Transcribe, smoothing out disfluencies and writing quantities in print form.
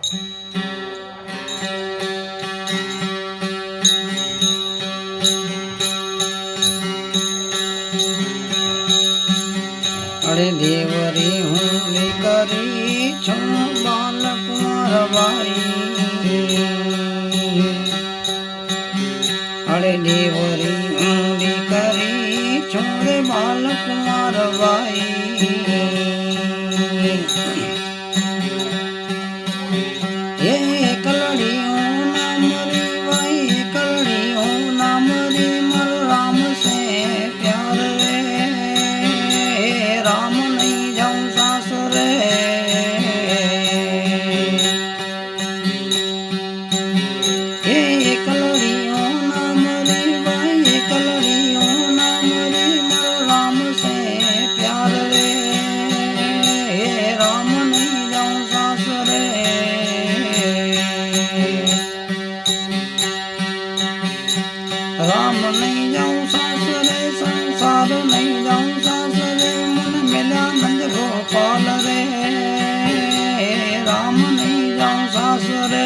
अरे देवरी हूँ करी छो बाल कुंवर बाई। अरे देवरी हूँ करी छो रे बाल कुंवर बाई। ये कलड़ियों नाम री बाई, कलड़ियों नाम री मर राम से प्यार रे, राम नहीं जाऊं सासुर ये कलड़ियों नाम री बाई, कलड़ियों नाम री मर राम से प्यार रे, राम नहीं जाऊं सासुर राम नहीं जाऊं सासुरे, संसार नहीं जाऊं सासुरे, मन मिला नंद गोपाल रे, राम नहीं जाऊं सासुरे।